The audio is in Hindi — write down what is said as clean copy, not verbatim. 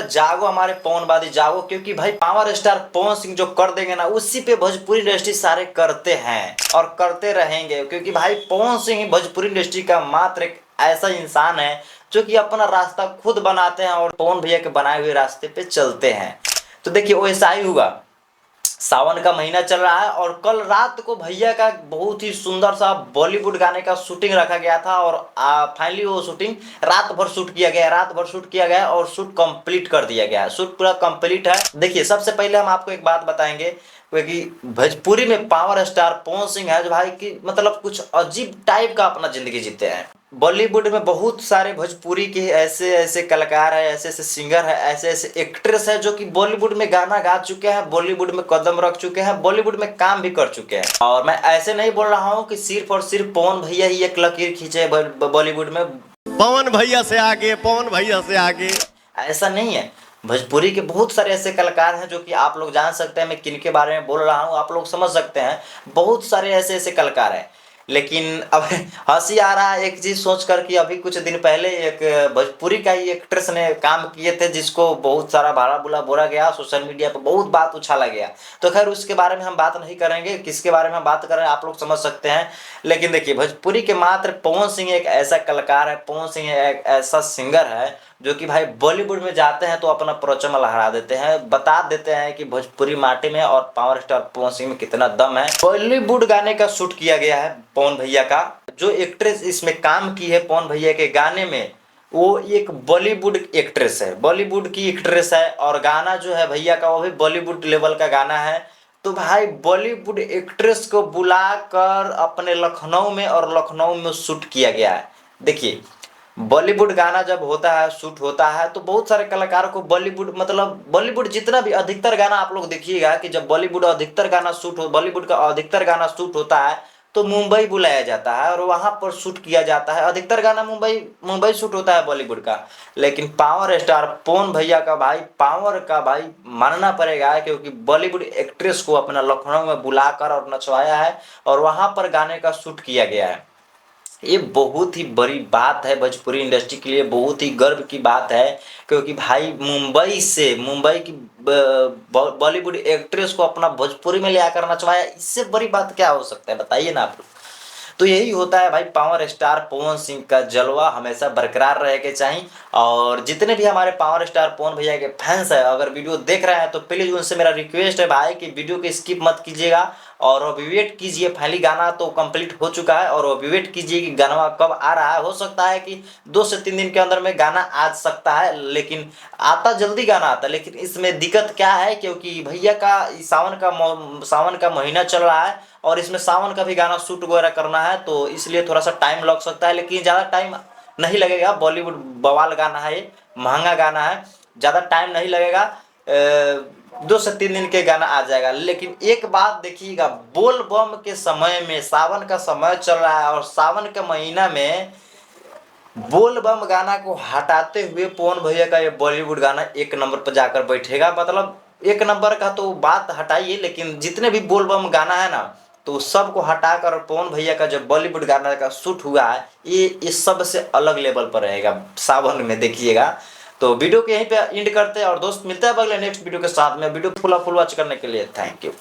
जागो हमारे पवनवादी जागो, क्योंकि भाई पावर स्टार पवन सिंह जो कर देंगे ना, उसी पे भोजपुरी इंडस्ट्री सारे करते हैं और करते रहेंगे। क्योंकि भाई पवन सिंह भोजपुरी इंडस्ट्री का मात्र एक ऐसा इंसान है जो कि अपना रास्ता खुद बनाते हैं और पवन भैया के बनाए हुए रास्ते पे चलते हैं। तो देखिए वैसा ही हुआ, सावन का महीना चल रहा है और कल रात को भैया का बहुत ही सुंदर सा बॉलीवुड गाने का शूटिंग रखा गया था और फाइनली वो शूटिंग रात भर शूट किया गया, रात भर शूट किया गया और शूट कंप्लीट कर दिया गया है। शूट पूरा कंप्लीट है। देखिए सबसे पहले हम आपको एक बात बताएंगे, क्योंकि भोजपुरी में पावर स्टार पवन सिंह है जो भाई की मतलब कुछ अजीब टाइप का अपना जिंदगी जीते हैं। बॉलीवुड में बहुत सारे भोजपुरी के ऐसे ऐसे कलाकार है, ऐसे ऐसे सिंगर है, ऐसे ऐसे एक्ट्रेस है जो कि बॉलीवुड में गाना गा चुके हैं, बॉलीवुड में कदम रख चुके हैं, बॉलीवुड में काम भी कर चुके हैं। और मैं ऐसे नहीं बोल रहा हूँ कि सिर्फ और सिर्फ पवन भैया ही एक लकीर खींचे बॉलीवुड में, पवन भैया से आगे, पवन भैया से आगे, ऐसा नहीं है। भोजपुरी के बहुत सारे ऐसे कलाकार हैं जो कि आप लोग जान सकते हैं मैं किन के बारे में बोल रहा हूँ, आप लोग समझ सकते हैं। बहुत सारे ऐसे ऐसे कलाकार हैं। लेकिन अब हंसी आ रहा है एक चीज सोचकर कि अभी कुछ दिन पहले एक भोजपुरी का ही एक्ट्रेस ने काम किए थे जिसको बहुत सारा भाड़ा बुला बोला गया, सोशल मीडिया पर बहुत बात उछाला गया। तो खैर उसके बारे में हम बात नहीं करेंगे, किसके बारे में हम बात कर रहे हैं आप लोग समझ सकते हैं। लेकिन देखिए भोजपुरी के मात्र पवन सिंह एक ऐसा कलाकार है, पवन सिंह एक ऐसा सिंगर है जो कि भाई बॉलीवुड में जाते हैं तो अपना परचम लहरा देते हैं, बता देते हैं कि भोजपुरी माटी में और पावर स्टार पवन सिंह में कितना दम है। बॉलीवुड गाने का शूट किया गया है पवन भैया का। जो एक्ट्रेस इसमें काम की है पवन भैया के गाने में, वो एक बॉलीवुड एक्ट्रेस है, बॉलीवुड की एक्ट्रेस है और गाना जो है भैया का वो भी बॉलीवुड लेवल का गाना है। तो भाई बॉलीवुड एक्ट्रेस को बुलाकर अपने लखनऊ में और लखनऊ में शूट किया गया है। देखिए बॉलीवुड गाना जब होता है शूट होता है तो बहुत सारे कलाकारों को बॉलीवुड मतलब बॉलीवुड जितना भी अधिकतर गाना आप लोग देखिएगा कि जब बॉलीवुड अधिकतर गाना शूट हो, बॉलीवुड का अधिकतर गाना शूट होता है तो मुंबई बुलाया जाता है और वहां पर शूट किया जाता है। अधिकतर गाना मुंबई मुंबई शूट होता है बॉलीवुड का। लेकिन पावर स्टार पवन भैया का भाई पावर का भाई मानना पड़ेगा, क्योंकि बॉलीवुड एक्ट्रेस को अपना लखनऊ में बुलाकर और नचवाया है और वहां पर गाने का शूट किया गया है। ये बहुत ही बड़ी बात है भोजपुरी इंडस्ट्री के लिए, बहुत ही गर्व की बात है। क्योंकि भाई मुंबई की बॉलीवुड एक्ट्रेस को अपना भोजपुरी में ले आकर नचवाया, इससे बड़ी बात क्या हो सकता है बताइए ना आप लोग। तो यही होता है भाई, पावर स्टार पवन सिंह का जलवा हमेशा बरकरार रहे के चाहिए। और जितने भी हमारे पावर स्टार पवन भैया के फैंस है अगर वीडियो देख रहे हैं तो प्लीज उनसे मेरा रिक्वेस्ट है भाई कि वीडियो को स्किप मत कीजिएगा और अभी वेट कीजिए। फाइनली गाना तो कंप्लीट हो चुका है और अभी वेट कीजिए कि गाना कब आ रहा है। हो सकता है कि 2 से 3 दिन के अंदर में गाना आ सकता है, लेकिन आता जल्दी गाना आता है। लेकिन इसमें दिक्कत क्या है, क्योंकि भैया का सावन का महीना चल रहा है और इसमें सावन का भी गाना शूट वगैरह करना है, तो इसलिए थोड़ा सा टाइम लग सकता है। लेकिन ज़्यादा टाइम नहीं लगेगा, बॉलीवुड बवाल गाना है, ये महंगा गाना है, ज़्यादा टाइम नहीं लगेगा। 2 से 3 दिन के गाना आ जाएगा। लेकिन एक बात देखिएगा, बोल बम के समय में सावन का समय चल रहा है और सावन के महीना में बोल बम गाना को हटाते हुए पवन भैया का ये बॉलीवुड गाना 1 नंबर पर जाकर बैठेगा। मतलब 1 नंबर का तो बात हटाइए, लेकिन जितने भी बोल बम गाना है ना तो सबको हटाकर पवन भैया का जो बॉलीवुड गाना का शूट हुआ है ये सब से अलग लेवल पर रहेगा सावन में, देखिएगा। तो वीडियो को यहीं पे एंड करते हैं और दोस्त मिलते हैं अगले नेक्स्ट वीडियो के साथ में। वीडियो फुल वॉच करने के लिए थैंक यू।